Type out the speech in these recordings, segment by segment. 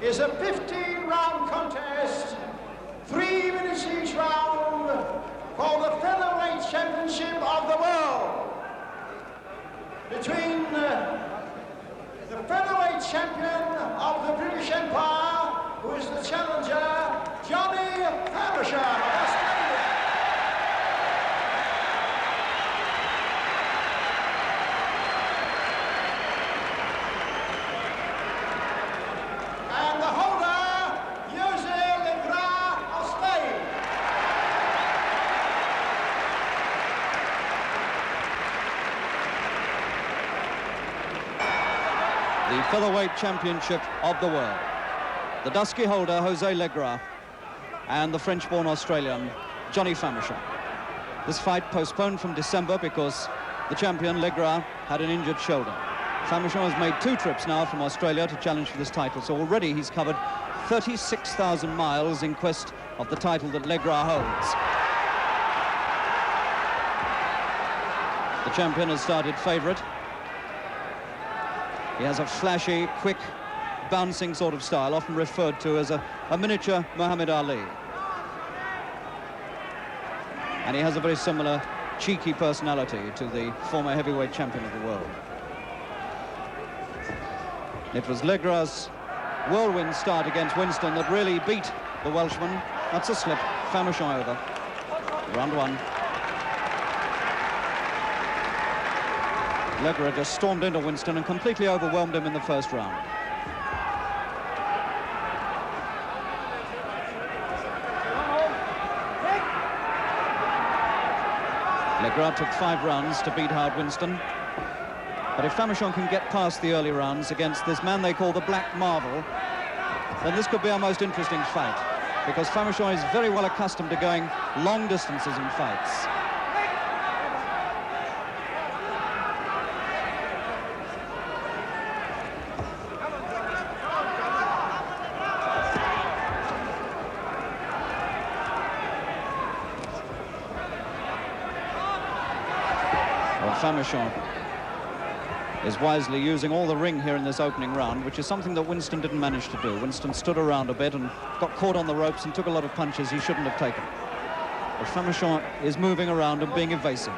is a 15-round contest, 3 minutes each round, for the featherweight championship of the world between the featherweight champion of the British Empire, who is the challenger, Johnny Famechon of Australia. And the holder, Legra of Spain. The featherweight championship of the world. The dusky holder, Legra, and the French-born Australian, Johnny Famechon. This fight postponed from December because the champion, Legra, had an injured shoulder. Famechon has made 2 trips now from Australia to challenge for this title, so already he's covered 36,000 miles in quest of the title that Legra holds. The champion has started favourite. He has a flashy, quick, bouncing sort of style, often referred to as a miniature Muhammad Ali. And he has a very similar cheeky personality to the former heavyweight champion of the world. It was Legra's whirlwind start against Winston that really beat the Welshman. That's a slip. Famechon over. Round 1. Legra just stormed into Winston and completely overwhelmed him in the first round. Legra took 5 rounds to beat Howard Winston. But if Famechon can get past the early rounds against this man they call the Black Marvel, then this could be our most interesting fight, because Famechon is very well accustomed to going long distances in fights. Famechon is wisely using all the ring here in this opening round, which is something that Winston didn't manage to do. Winston stood around a bit and got caught on the ropes and took a lot of punches he shouldn't have taken. But Famechon is moving around and being evasive.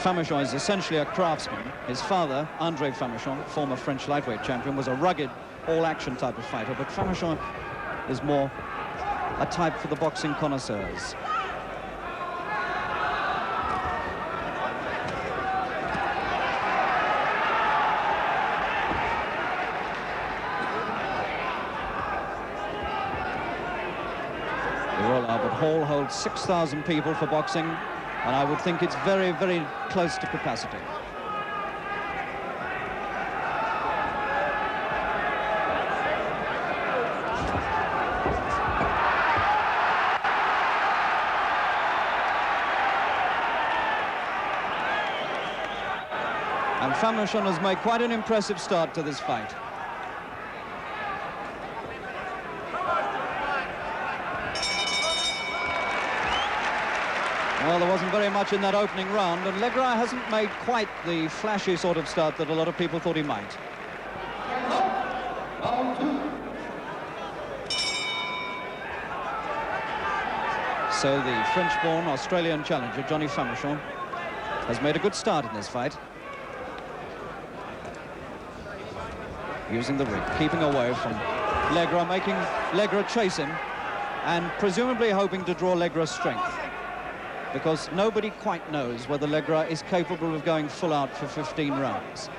Famechon is essentially a craftsman. His father, André Famechon, former French lightweight champion, was a rugged, all-action type of fighter, but Famechon is more a type for the boxing connoisseurs. The Royal Albert Hall holds 6,000 people for boxing, and I would think it's very, very close to capacity. And Famechon has made quite an impressive start to this fight. Well, there wasn't very much in that opening round, and Legra hasn't made quite the flashy sort of start that a lot of people thought he might. So the French-born Australian challenger, Johnny Famechon, has made a good start in this fight. Using the ring, keeping away from Legra, making Legra chase him, and presumably hoping to draw Legra's strength, because nobody quite knows whether Legra is capable of going full out for 15 rounds.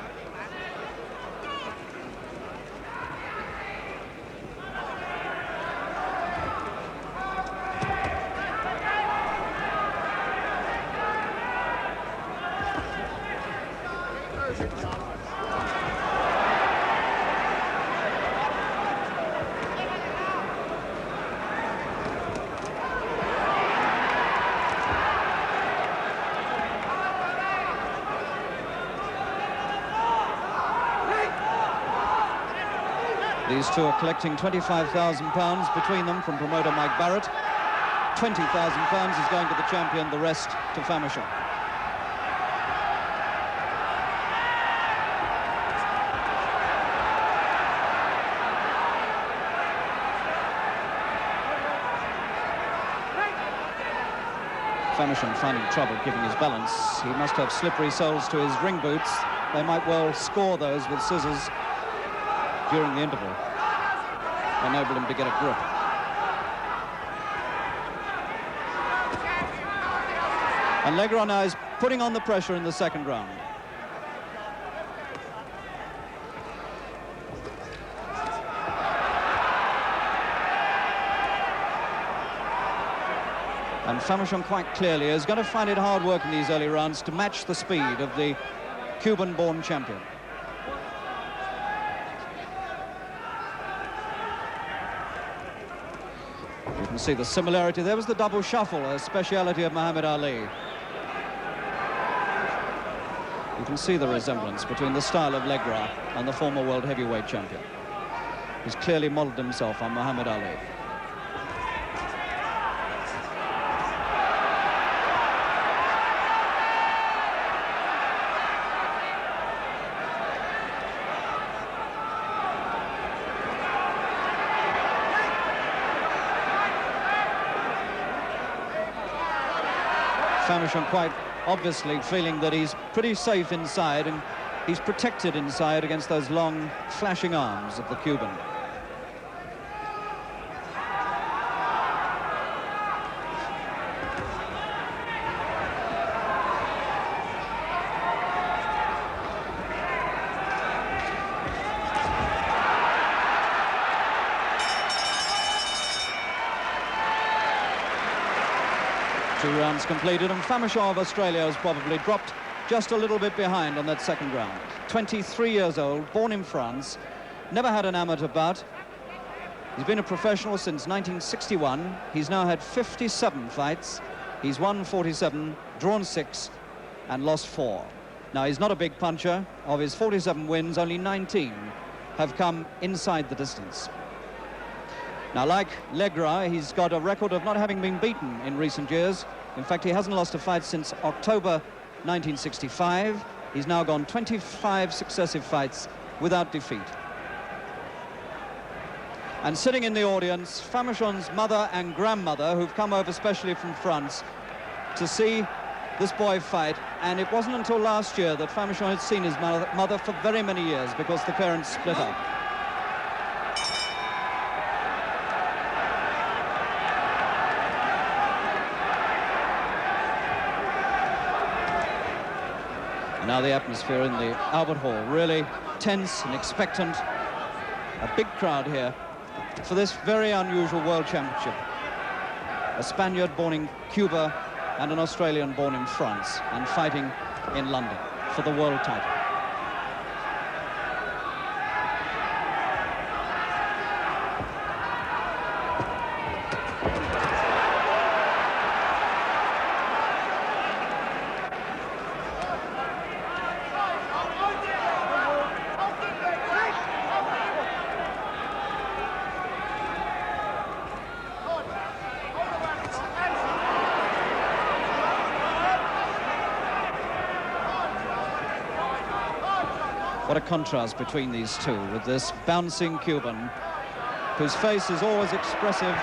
These two are collecting £25,000 between them from promoter Mike Barrett. £20,000 is going to the champion, the rest to Famechon. Famechon finding trouble keeping his balance. He must have slippery soles to his ring boots. They might well score those with scissors during the interval, enable him to get a grip. And Legra now is putting on the pressure in the second round. And Famechon quite clearly is going to find it hard work in these early rounds to match the speed of the Cuban-born champion. You can see the similarity. There was the double shuffle, a speciality of Muhammad Ali. You can see the resemblance between the style of Legra and the former world heavyweight champion. He's clearly modelled himself on Muhammad Ali. Famechon quite obviously feeling that he's pretty safe inside, and he's protected inside against those long flashing arms of the Cuban. Two rounds completed, and Famechon of Australia has probably dropped just a little bit behind on that second round. 23 years old, born in France, never had an amateur bout. He's been a professional since 1961. He's now had 57 fights. He's won 47, drawn 6, and lost 4. Now, he's not a big puncher. Of his 47 wins, only 19 have come inside the distance. Now, like Legra, he's got a record of not having been beaten in recent years. In fact, he hasn't lost a fight since October 1965. He's now gone 25 successive fights without defeat. And sitting in the audience, Famechon's mother and grandmother, who've come over specially from France to see this boy fight. And it wasn't until last year that Famechon had seen his mother for very many years, because the parents split up. Now the atmosphere in the Albert Hall, really tense and expectant. A big crowd here for this very unusual World Championship. A Spaniard born in Cuba and an Australian born in France, and fighting in London for the world title. What a contrast between these two, with this bouncing Cuban, whose face is always expressive.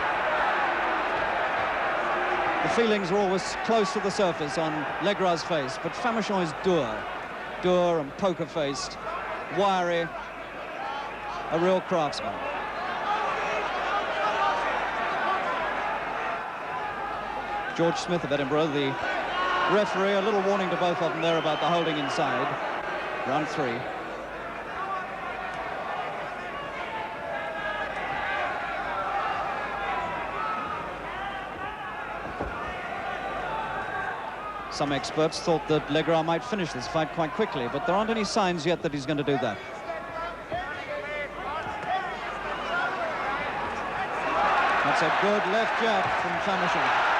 The feelings are always close to the surface on Legra's face, but Famechon is dour and poker-faced, wiry, a real craftsman. George Smith of Edinburgh, the referee, a little warning to both of them there about the holding inside. Round 3. Some experts thought that Legra might finish this fight quite quickly, but there aren't any signs yet that he's going to do that. That's a good left jab from Famechon.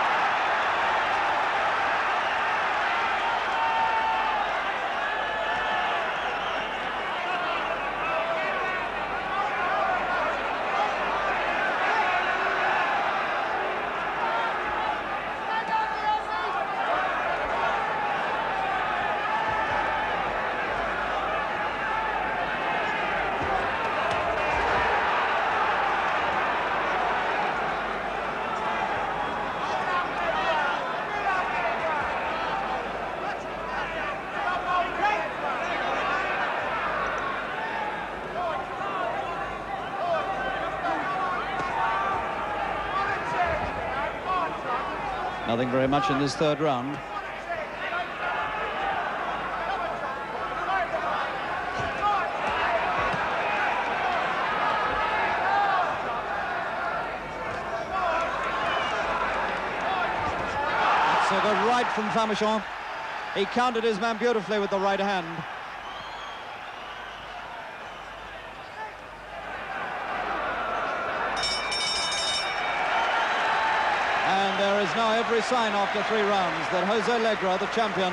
Nothing very much in this third round. That's a good right from Famechon. He countered his man beautifully with the right hand. And there is now every sign after 3 rounds that Jose Legra, the champion,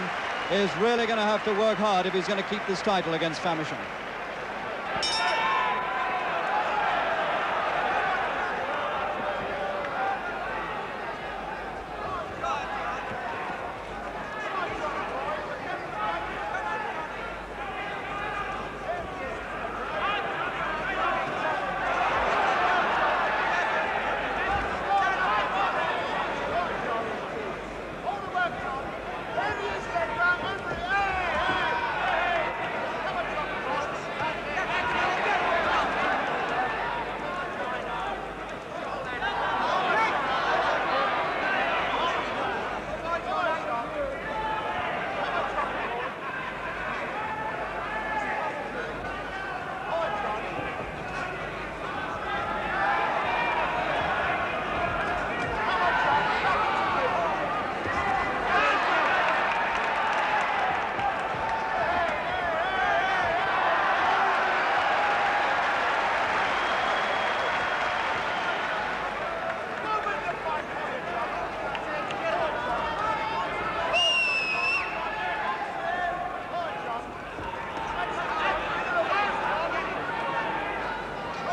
is really going to have to work hard if he's going to keep this title against Famechon.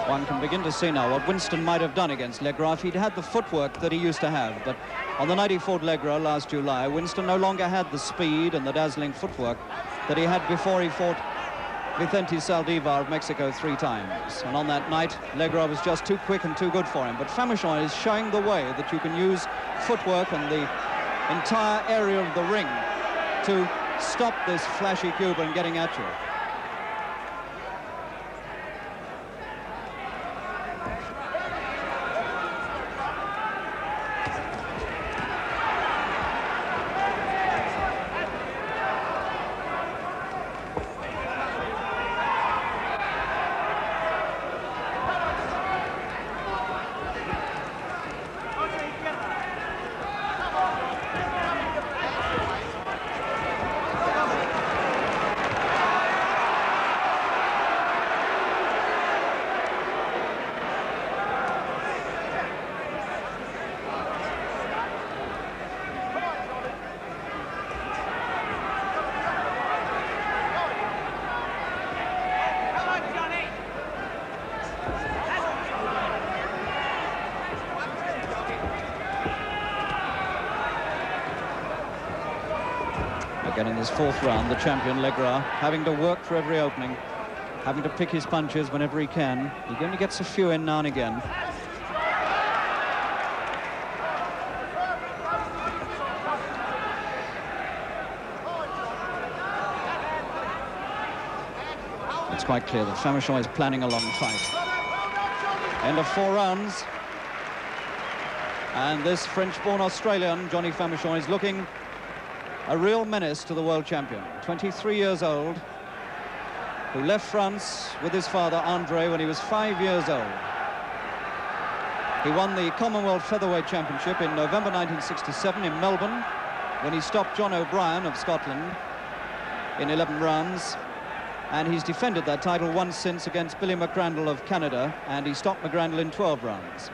One can begin to see now what Winston might have done against Legra if he'd had the footwork that he used to have. But on the night he fought Legra last July, Winston no longer had the speed and the dazzling footwork that he had before he fought Vicente Saldivar of Mexico 3 times. And on that night, Legra was just too quick and too good for him. But Famechon is showing the way that you can use footwork and the entire area of the ring to stop this flashy Cuban getting at you. Again in this 4th round, the champion Legra having to work for every opening, having to pick his punches whenever he can. He only gets a few in now and again. It's quite clear that Famechon is planning a long fight. End of 4 rounds. And this French-born Australian, Johnny Famechon, is looking a real menace to the world champion. 23 years old, who left France with his father, Andre, when he was 5 years old. He won the Commonwealth Featherweight Championship in November 1967 in Melbourne, when he stopped John O'Brien of Scotland in 11 rounds. And he's defended that title once since against Billy McGrandle of Canada, and he stopped McGrandle in 12 rounds.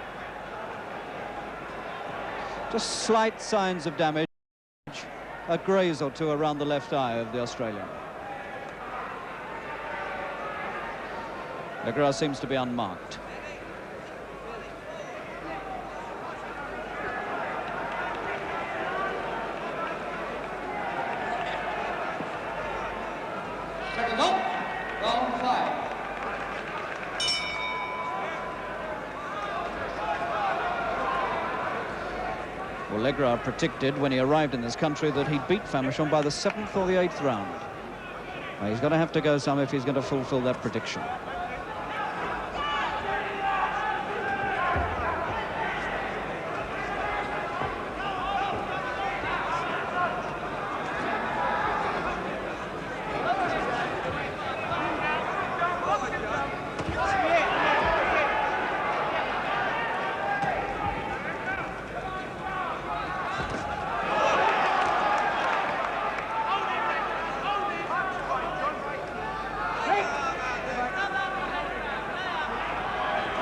Just slight signs of damage. A graze or two around the left eye of the Australian. Legra seems to be unmarked. Second up, round 5. Well, Legra predicted when he arrived in this country that he'd beat Famechon by the 7th or the 8th round. Well, he's going to have to go some if he's going to fulfill that prediction.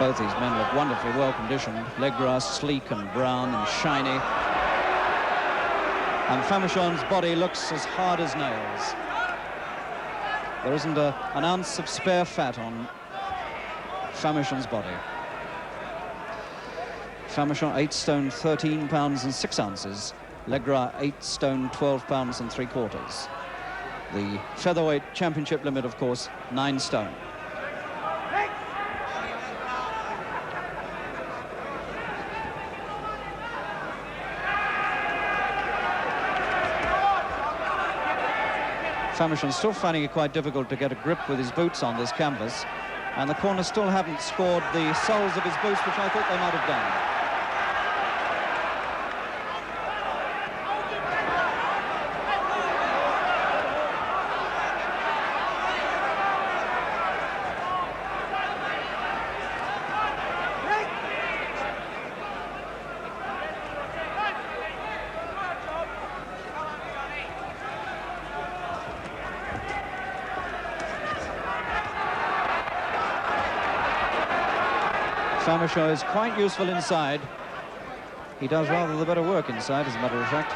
Both these men look wonderfully well conditioned. Legra sleek and brown and shiny. And Famechon's body looks as hard as nails. There isn't an ounce of spare fat on Famechon's body. Famechon 8 stone 13 pounds and 6 ounces. Legra 8 stone 12 pounds and 3/4. The featherweight championship limit, of course, 9 stone. Famechon still finding it quite difficult to get a grip with his boots on this canvas, and the corners still haven't scored the soles of his boots, which I thought they might have done. Famechon is quite useful inside. He does rather the better work inside, as a matter of fact.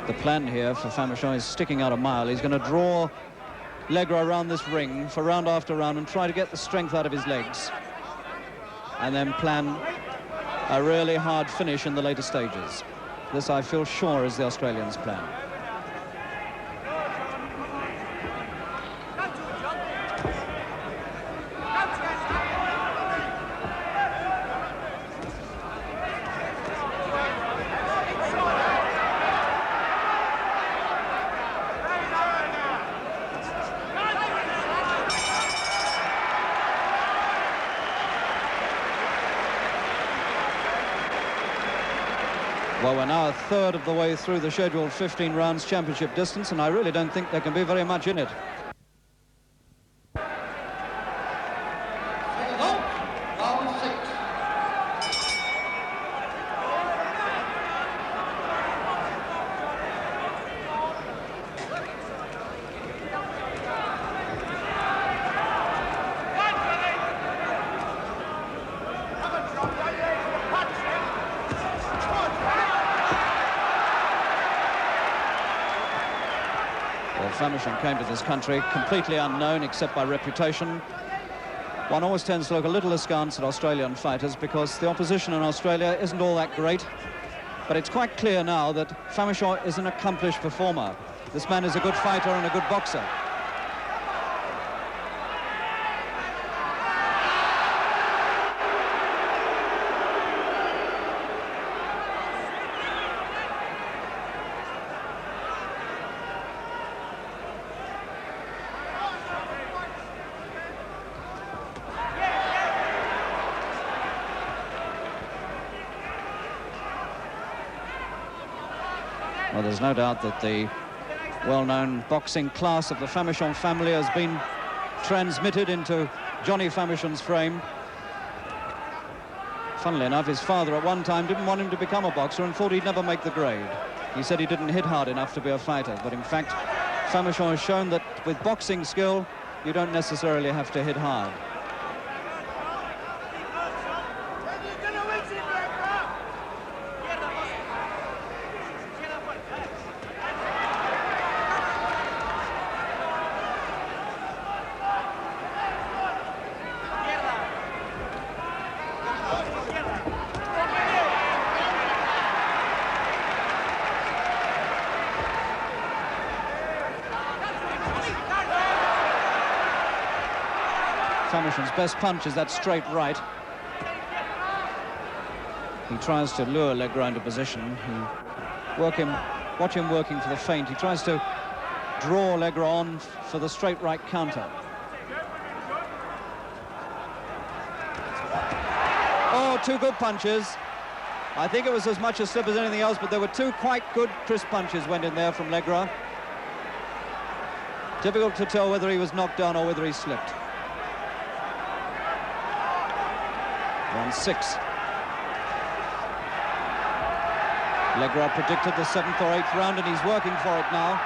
The plan here for Famechon is sticking out a mile. He's going to draw Legra around this ring for round after round and try to get the strength out of his legs, and then plan a really hard finish in the later stages. This, I feel sure, is the Australians' plan. Well, we're now a third of the way through the scheduled 15 rounds championship distance, and I really don't think there can be very much in it. Round 6. Famechon came to this country completely unknown except by reputation. One always tends to look a little askance at Australian fighters because the opposition in Australia isn't all that great. But it's quite clear now that Famechon is an accomplished performer. This man is a good fighter and a good boxer. Well, there's no doubt that the well-known boxing class of the Famechon family has been transmitted into Johnny Famechon's frame. Funnily enough, his father at one time didn't want him to become a boxer and thought he'd never make the grade. He said he didn't hit hard enough to be a fighter, but in fact, Famechon has shown that with boxing skill, you don't necessarily have to hit hard. Famechon's best punch is that straight right. He tries to lure Legra into position. Watch him working for the feint. He tries to draw Legra on for the straight right counter. Oh, two good punches. I think it was as much a slip as anything else, but there were two quite good crisp punches went in there from Legra. Difficult to tell whether he was knocked down or whether he slipped. Round 6. Legra predicted the 7th or 8th round, and he's working for it now.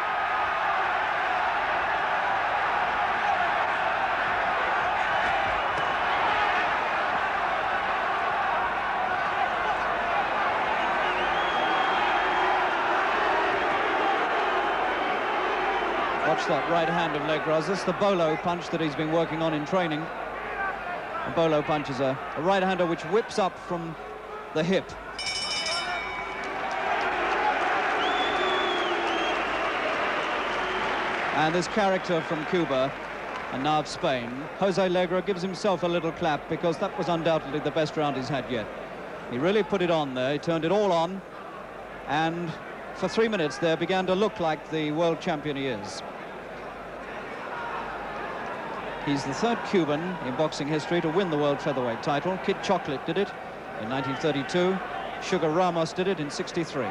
Watch that right hand of Legra's. This is the bolo punch that he's been working on in training. A bolo punch is a right-hander which whips up from the hip. And this character from Cuba, and now of Spain, Jose Legra, gives himself a little clap because that was undoubtedly the best round he's had yet. He really put it on there. He turned it all on, and for 3 minutes there began to look like the world champion he is. He's the 3rd Cuban in boxing history to win the world featherweight title. Kid Chocolate did it in 1932. Sugar Ramos did it in '63.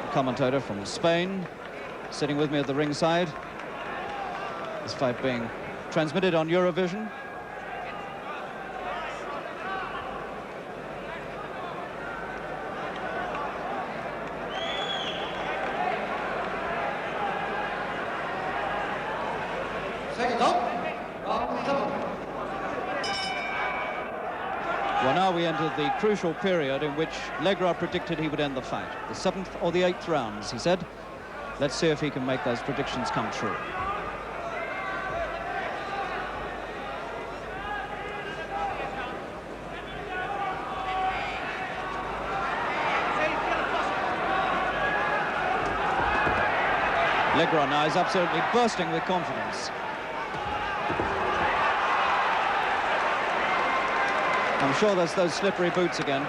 The commentator from Spain sitting with me at the ringside. This fight being transmitted on Eurovision. Seconds up. Round 7. Well, now we enter the crucial period in which Legra predicted he would end the fight. The 7th or the 8th rounds, he said. Let's see if he can make those predictions come true. Legra now is absolutely bursting with confidence. I'm sure that's those slippery boots again.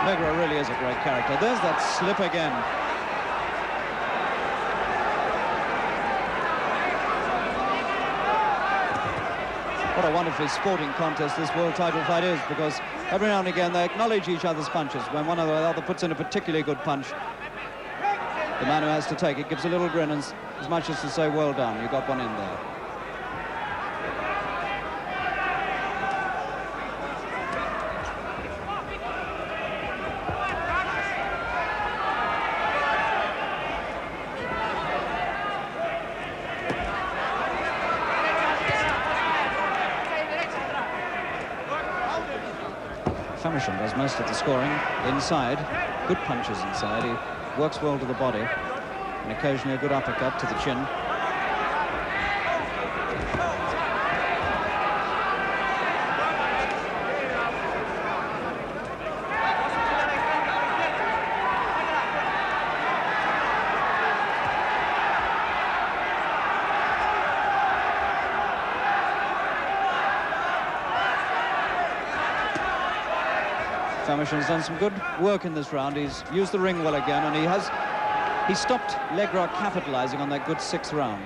Legra really is a great character. There's that slip again. What a wonderfully sporting contest this world title fight is, because every now and again they acknowledge each other's punches. When one or the other puts in a particularly good punch, the man who has to take it gives a little grin, and as much as to say, well done, you got one in there. Famechon does most of the scoring inside. Good punches inside. He works well to the body, and occasionally a good uppercut to the chin. Famechon's done some good work in this round. He's used the ring well again, and he stopped Legra capitalizing on that good 6th round.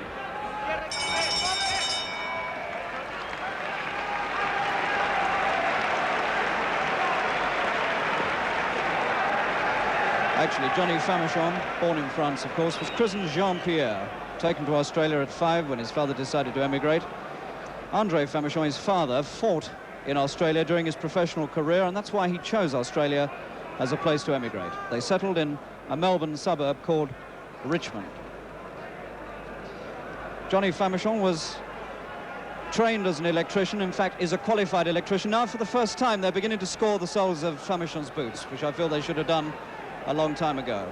Actually, Johnny Famechon, born in France, of course, was christened Jean-Pierre, taken to Australia at 5 when his father decided to emigrate. Andre Famechon, his father, fought in Australia during his professional career, and that's why he chose Australia as a place to emigrate. They settled in a Melbourne suburb called Richmond. Johnny Famechon was trained as an electrician, in fact is a qualified electrician. Now for the first time they're beginning to score the soles of Famechon's boots, which I feel they should have done a long time ago.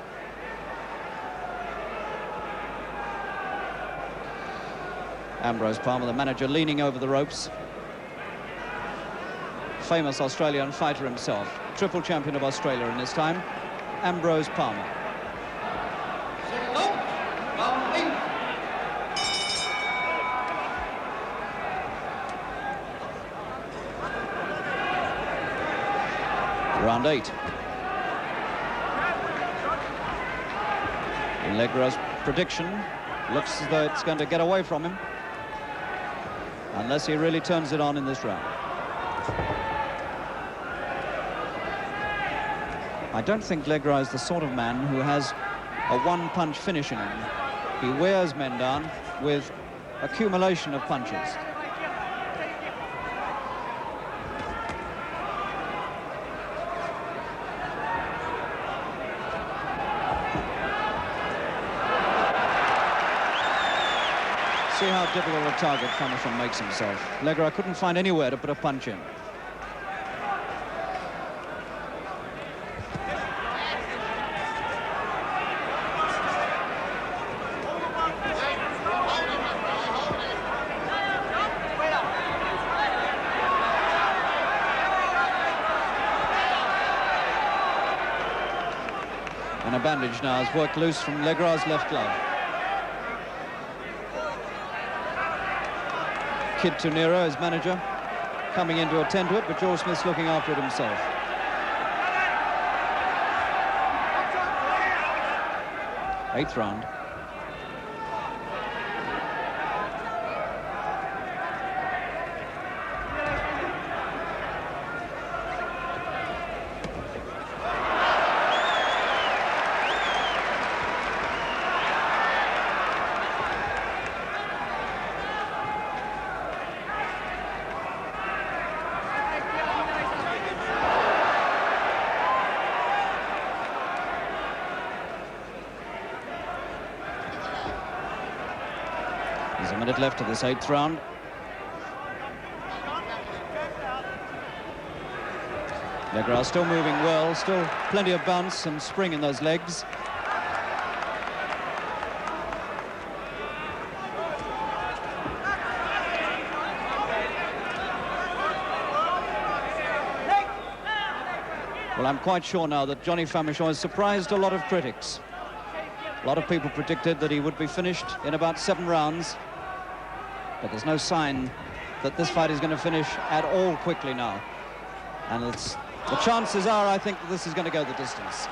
Ambrose Palmer, the manager, leaning over the ropes. Famous Australian fighter himself, triple champion of Australia in his time, Ambrose Palmer. Second up, round 8. Round 8. Legra's prediction looks as though it's going to get away from him, unless he really turns it on in this round. I don't think Legra is the sort of man who has a one-punch finish in him. He wears men down with accumulation of punches. See how difficult a target Famechon makes himself. Legra couldn't find anywhere to put a punch in. And a bandage now has worked loose from Legra's left glove. Kid Tunero, his manager, coming in to attend to it, but George Smith's looking after it himself. Eighth round. There's a minute left of this eighth round. Legra still moving well, still plenty of bounce and spring in those legs. Well, I'm quite sure now that Johnny Famechon has surprised a lot of critics. A lot of people predicted that he would be finished in about 7 rounds. But there's no sign that this fight is going to finish at all quickly now. And the chances are, I think, that this is going to go the distance.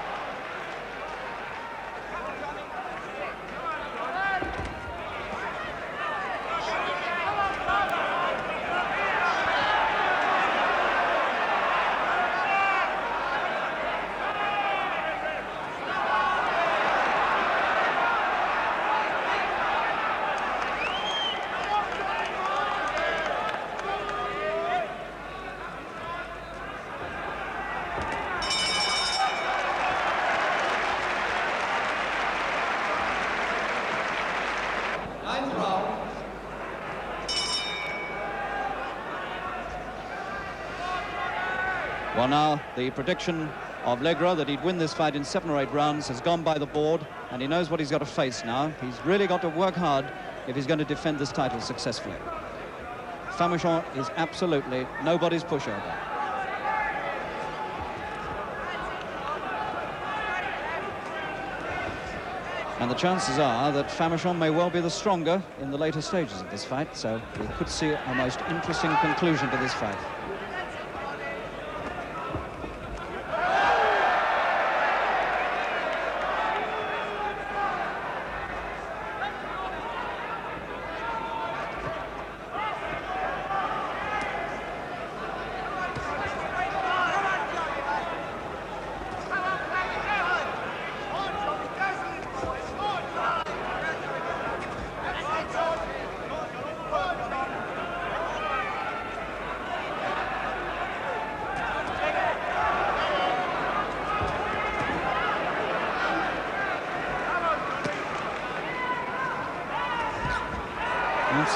Well, now the prediction of Legra that he'd win this fight in 7 or 8 rounds has gone by the board, and he knows what he's got to face now. He's really got to work hard if he's going to defend this title successfully. Famechon is absolutely nobody's pushover. And the chances are that Famechon may well be the stronger in the later stages of this fight, so we could see a most interesting conclusion to this fight.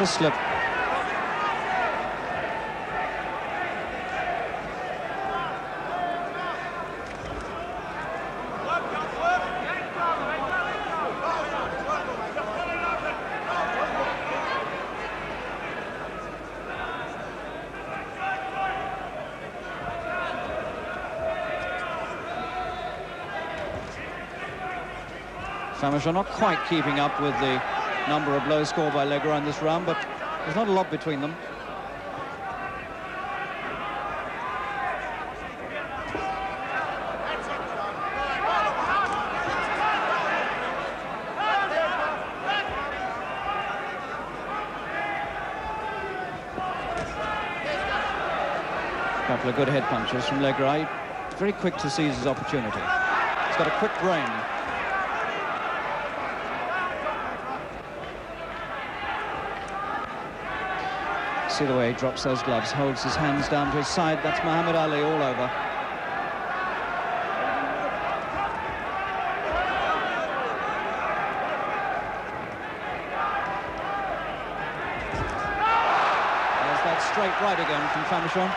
It's a slip. Famechon not quite keeping up with the number of blows scored by Legra in this round, but there's not a lot between them. A couple of good head punches from Legra. He's very quick to seize his opportunity. He's got a quick brain. See the way he drops those gloves, holds his hands down to his side. That's Muhammad Ali all over. There's that straight right again from Famechon.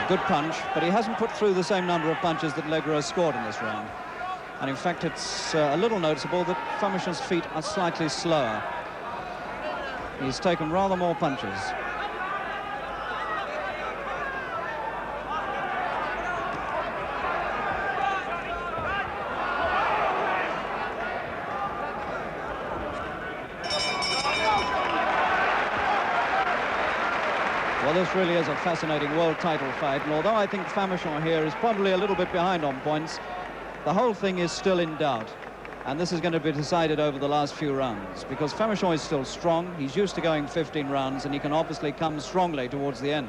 A good punch, but he hasn't put through the same number of punches that Legra has scored in this round. And in fact, it's a little noticeable that Famechon's feet are slightly slower. He's taken rather more punches. Well, this really is a fascinating world title fight, and although I think Famechon here is probably a little bit behind on points, the whole thing is still in doubt, and this is going to be decided over the last few rounds, because Famechon is still strong. He's used to going 15 rounds, and he can obviously come strongly towards the end.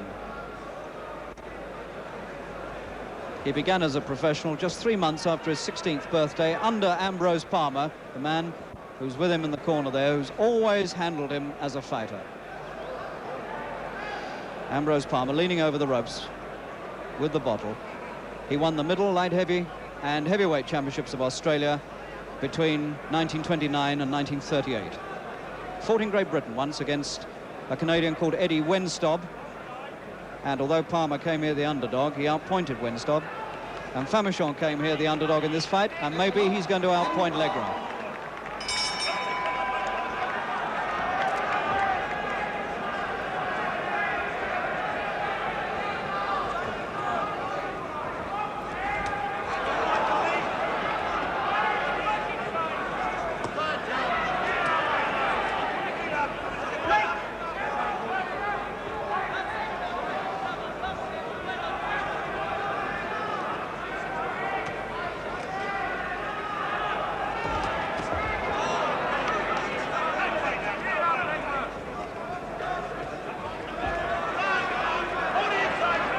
He began as a professional just 3 months after his 16th birthday under Ambrose Palmer, the man who's with him in the corner there, who's always handled him as a fighter. Ambrose Palmer leaning over the ropes with the bottle. He won the middle, light heavy and heavyweight championships of Australia between 1929 and 1938. Fought in Great Britain once against a Canadian called Eddie Wenstob, and although Palmer came here the underdog, he outpointed Wenstob, and Famechon came here the underdog in this fight, and maybe he's going to outpoint Legra.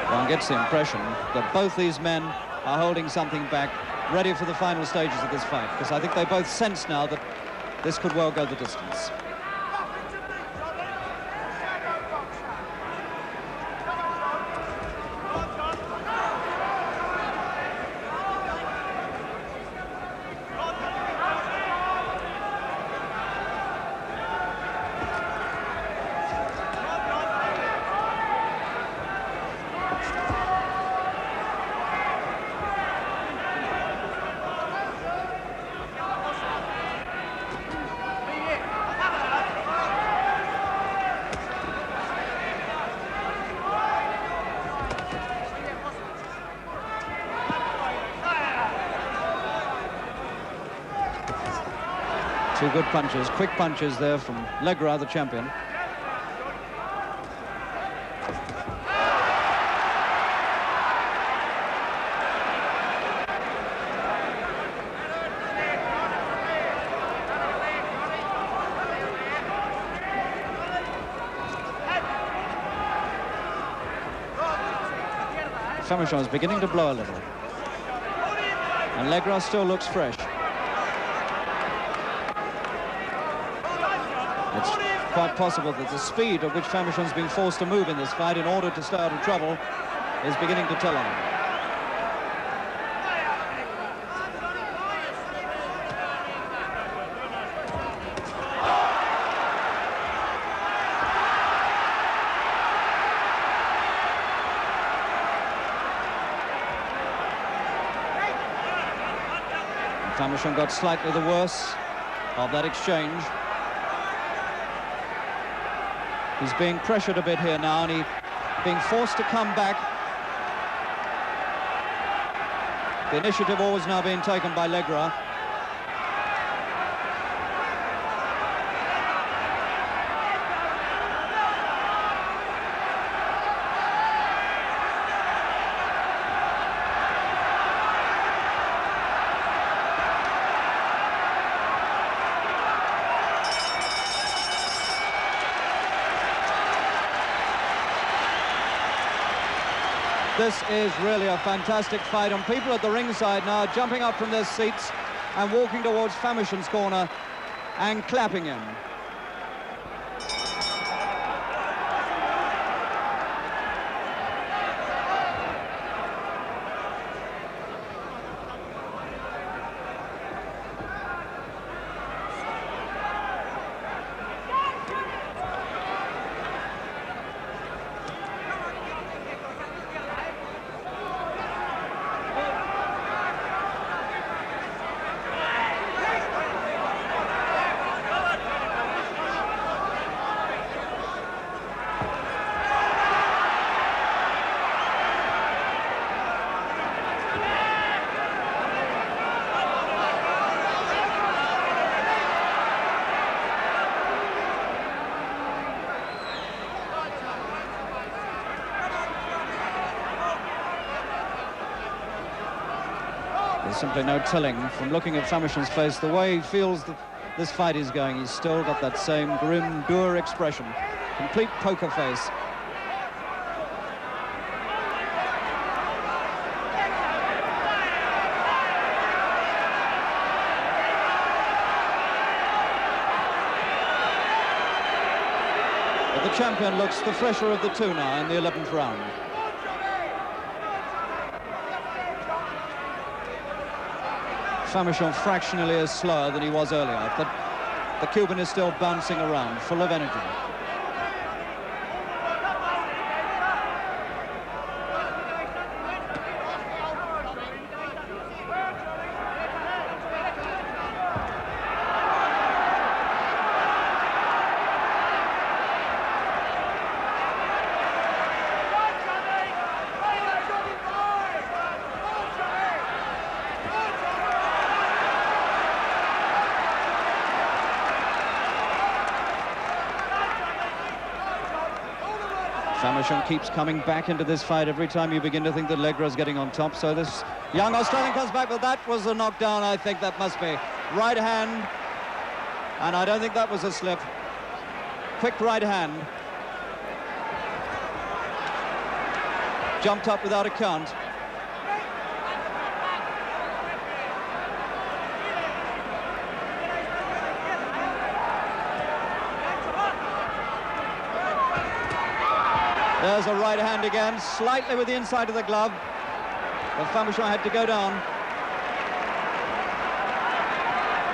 One gets the impression that both these men are holding something back, ready for the final stages of this fight, because I think they both sense now that this could well go the distance. Two good punches, quick punches there from Legra, the champion. Famechon is beginning to blow a little, and Legra still looks fresh. It's quite possible that the speed at which Famechon's been forced to move in this fight in order to stay out of trouble is beginning to tell on him. Famechon got slightly the worse of that exchange. He's being pressured a bit here now, and he's being forced to come back. The initiative always now being taken by Legra. This is really a fantastic fight, and people at the ringside now jumping up from their seats and walking towards Famechon's corner and clapping him. There's simply no telling from looking at Famechon's face the way he feels that this fight is going. He's still got that same grim, dour expression, complete poker face. But the champion looks the fresher of the two now in the 11th round. Famechon fractionally is slower than he was earlier, but the Cuban is still bouncing around, full of energy. Famechon keeps coming back into this fight every time you begin to think that Legra's getting on top. So this young Australian comes back, but that was a knockdown, I think that must be. Right hand, and I don't think that was a slip. Quick right hand. Jumped up without a count. There's a right hand again, slightly with the inside of the glove. But Famechon had to go down.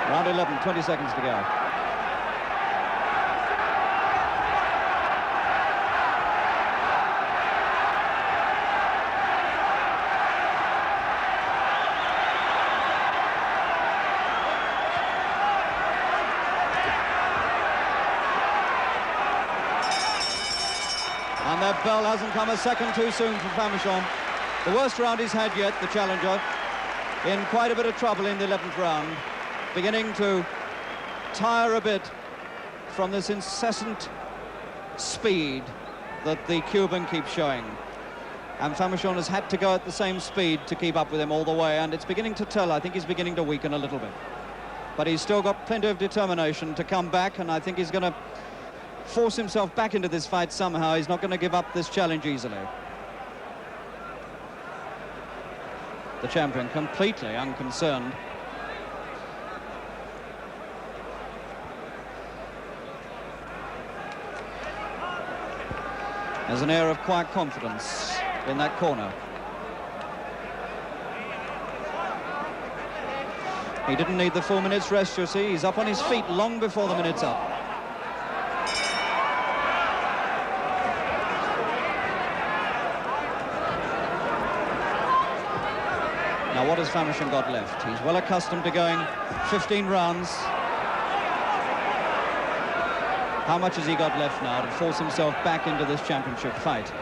Round 11, 20 seconds to go. And that bell hasn't come a second too soon for Famechon. The worst round he's had yet, the challenger, in quite a bit of trouble in the 11th round, beginning to tire a bit from this incessant speed that the Cuban keeps showing. And Famechon has had to go at the same speed to keep up with him all the way, and it's beginning to tell. I think he's beginning to weaken a little bit. But he's still got plenty of determination to come back, and I think he's going to force himself back into this fight somehow. He's not going to give up this challenge easily. The champion completely unconcerned. There's an air of quiet confidence in that corner. He didn't need the 4 minutes rest, you see. He's up on his feet long before the minute's up. Now, what has Famechon got left? He's well accustomed to going 15 rounds. How much has he got left now to force himself back into this championship fight?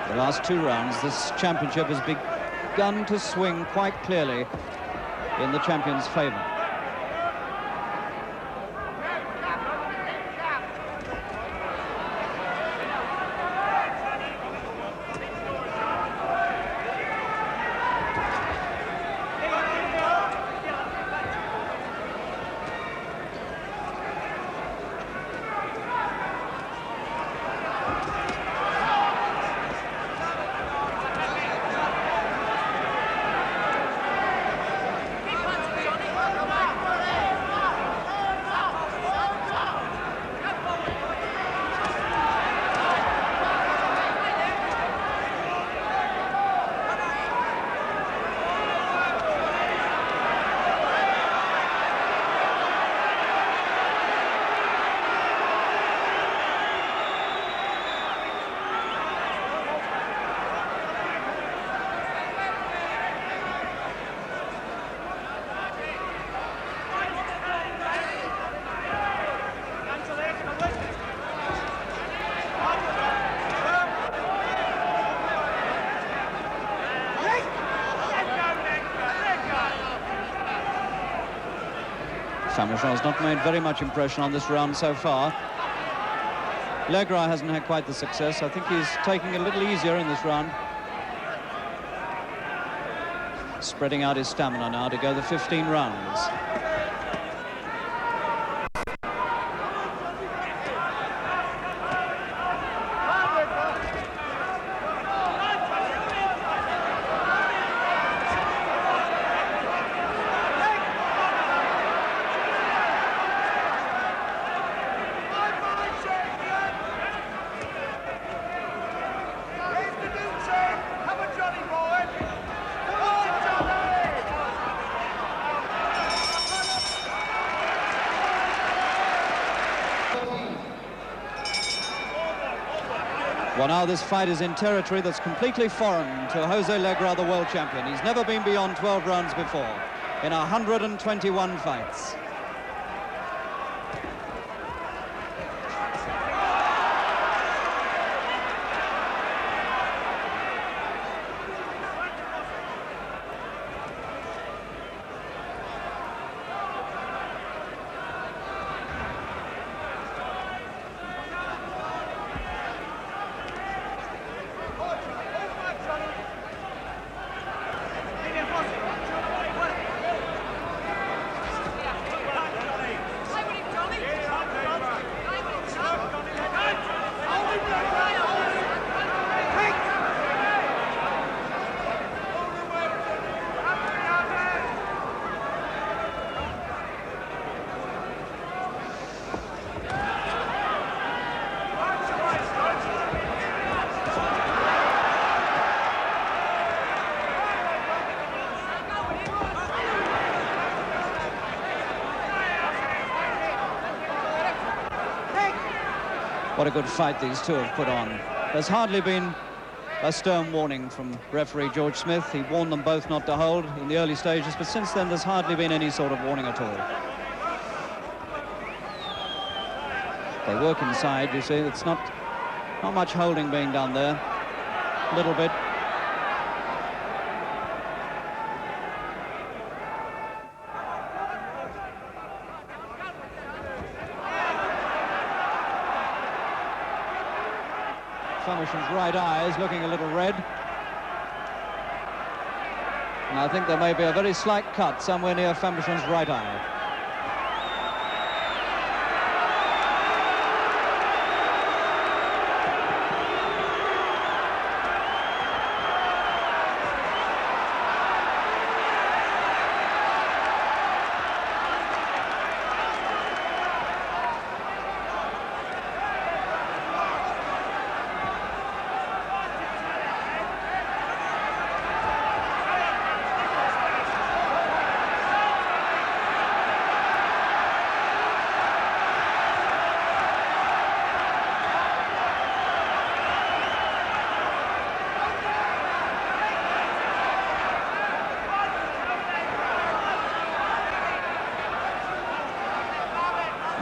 The last 2 rounds, this championship has begun to swing quite clearly in the champion's favour. Famechon has not made very much impression on this round so far. Legra hasn't had quite the success. I think he's taking it a little easier in this round. Spreading out his stamina now to go the 15 rounds. Well, now this fight is in territory that's completely foreign to Jose Legra, the world champion. He's never been beyond 12 rounds before in 121 fights. What a good fight these two have put on. There's hardly been a stern warning from referee George Smith. He warned them both not to hold in the early stages, but since then there's hardly been any sort of warning at all. They work inside, you see. It's not much holding being done there. A little bit. Famechon's right eye is looking a little red. And I think there may be a very slight cut somewhere near Famechon's right eye.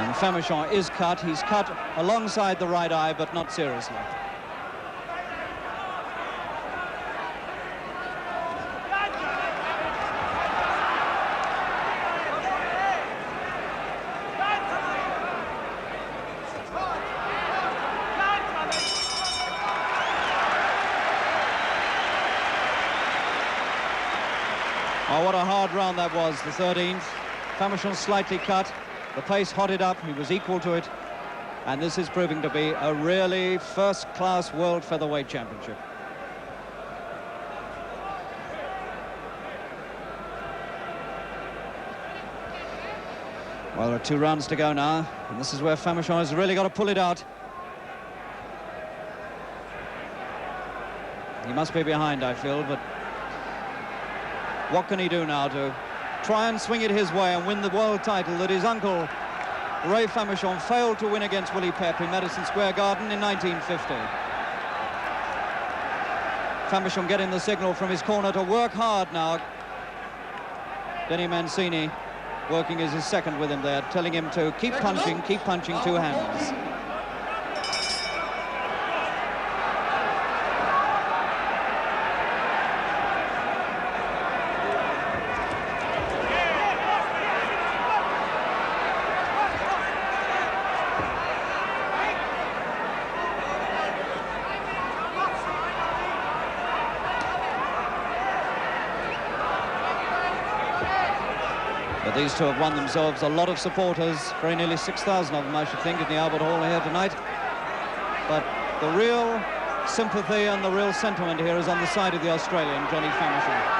And Famechon is cut. He's cut alongside the right eye, but not seriously. Oh, what a hard round that was, the 13th. Famechon slightly cut. The pace hotted up. He was equal to it. And this is proving to be a really first-class world featherweight championship. Well, there are 2 rounds to go now. And this is where Famechon has really got to pull it out. He must be behind, I feel, but what can he do now to try and swing it his way and win the world title that his uncle, Ray Famechon, failed to win against Willie Pep in Madison Square Garden in 1950. Famechon getting the signal from his corner to work hard now. Denny Mancini working as his second with him there, telling him to keep punching 2 hands. But these two have won themselves a lot of supporters, very nearly 6,000 of them, I should think, in the Albert Hall here tonight. But the real sympathy and the real sentiment here is on the side of the Australian, Johnny Famechon.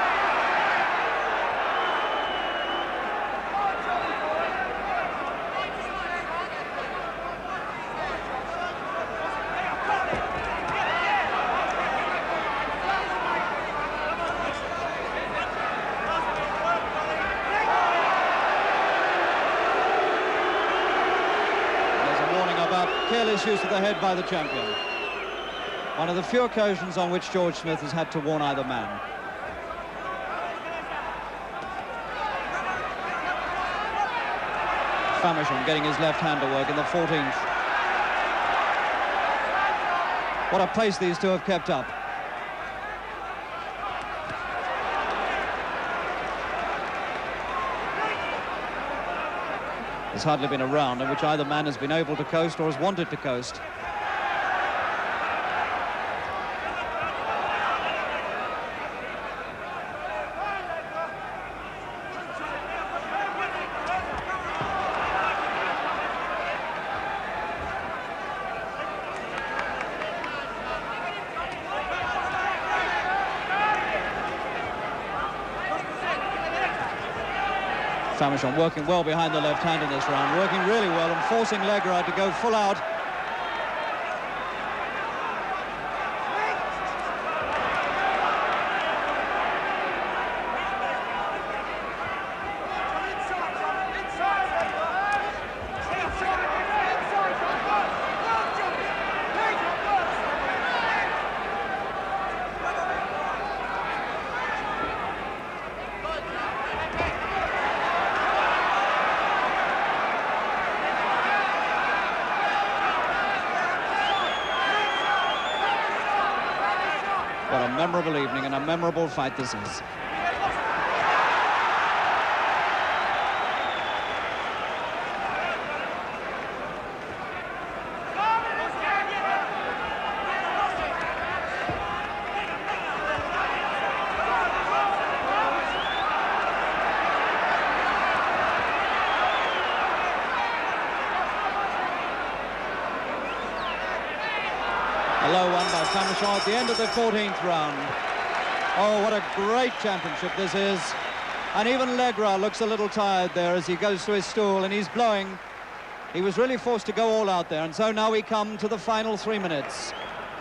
Careless use of the head by the champion. One of the few occasions on which George Smith has had to warn either man. Famechon getting his left hand to work in the 14th. What a pace these two have kept up. There's hardly been a round in which either man has been able to coast or has wanted to coast. Famechon working well behind the left hand in this round, working really well and forcing Legra to go full out. What a memorable evening and a memorable fight this is. A low one by Famechon at the end of the 14th round. Oh, what a great championship this is. And even Legra looks a little tired there as he goes to his stool and he's blowing. He was really forced to go all out there. And so now we come to the final 3 minutes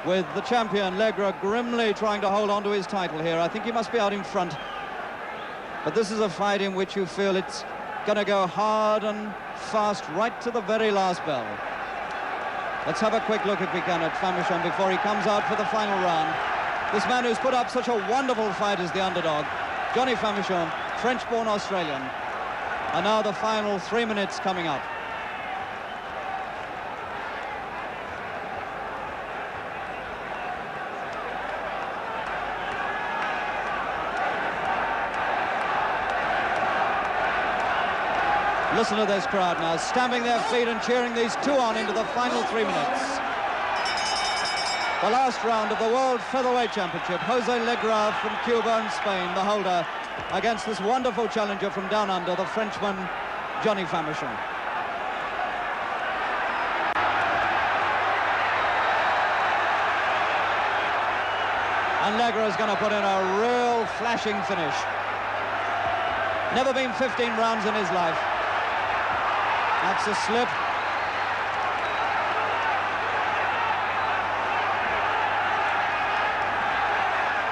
with the champion, Legra, grimly trying to hold on to his title here. I think he must be out in front. But this is a fight in which you feel it's going to go hard and fast right to the very last bell. Let's have a quick look, if we can, at Famechon before he comes out for the final round. This man who's put up such a wonderful fight as the underdog, Johnny Famechon, French-born Australian. And now the final 3 minutes coming up. Listen to this crowd now, stamping their feet and cheering these two on into the final 3 minutes. The last round of the World Featherweight Championship. Jose Legra from Cuba and Spain, the holder, against this wonderful challenger from down under, the Frenchman, Johnny Famechon. And Legra is going to put in a real flashing finish. Never been 15 rounds in his life. That's a slip.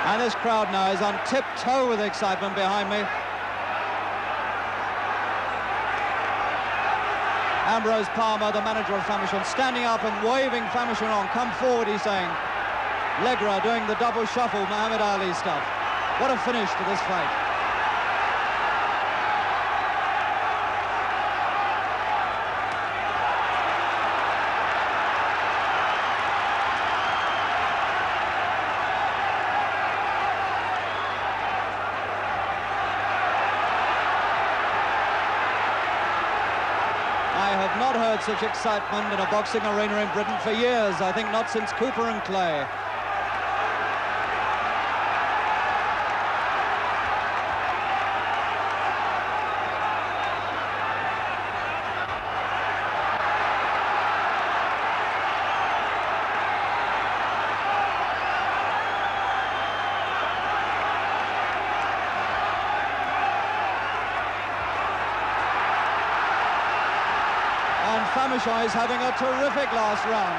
And this crowd now is on tiptoe with excitement behind me. Ambrose Palmer, the manager of Famechon, standing up and waving Famechon on. Come forward, he's saying. Legra doing the double shuffle, Muhammad Ali stuff. What a finish to this fight. I have not heard such excitement in a boxing arena in Britain for years. I think not since Cooper and Clay. Famechon is having a terrific last round.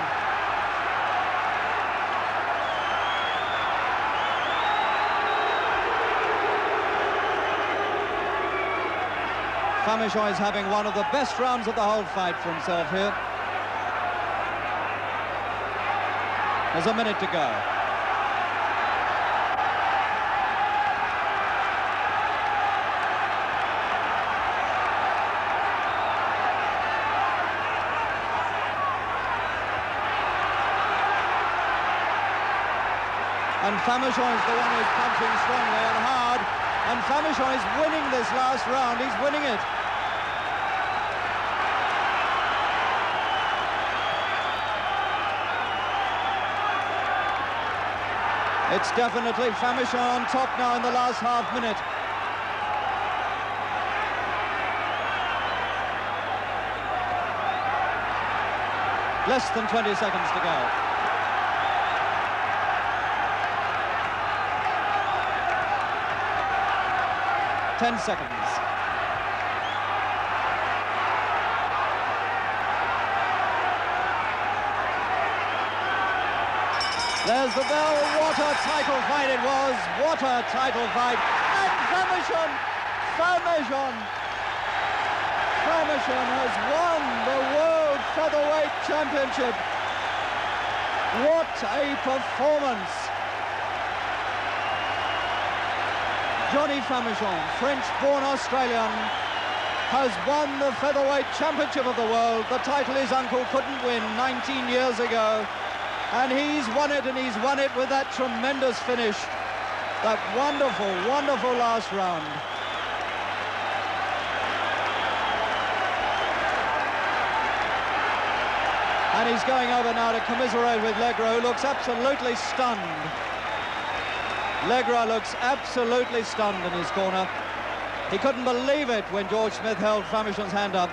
Famechon is having one of the best rounds of the whole fight for himself here. There's a minute to go. And Famechon is the one who's punching strongly and hard. And Famechon is winning this last round. He's winning it. It's definitely Famechon on top now in the last half minute. Less than 20 seconds to go. 10 seconds. There's the bell. What a title fight it was. What a title fight. And Famechon has won the World Featherweight Championship. What a performance. Johnny Famechon, French-born Australian, has won the Featherweight Championship of the world. The title his uncle couldn't win 19 years ago. And he's won it, and he's won it with that tremendous finish. That wonderful, wonderful last round. And he's going over now to commiserate with Legra, who looks absolutely stunned. Legra looks absolutely stunned in his corner. He couldn't believe it when George Smith held Famechon's hand up.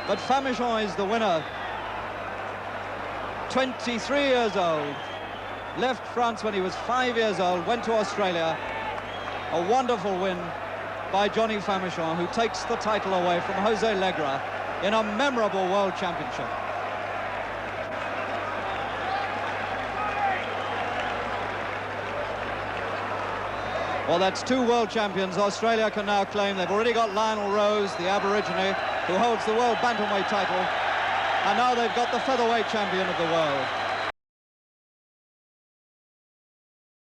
But Famechon is the winner. 23 years old. Left France when he was 5 years old, went to Australia. A wonderful win by Johnny Famechon, who takes the title away from Jose Legra in a memorable World Championship. Well, that's two world champions Australia can now claim. They've already got Lionel Rose, the Aborigine, who holds the world bantamweight title. And now they've got the featherweight champion of the world.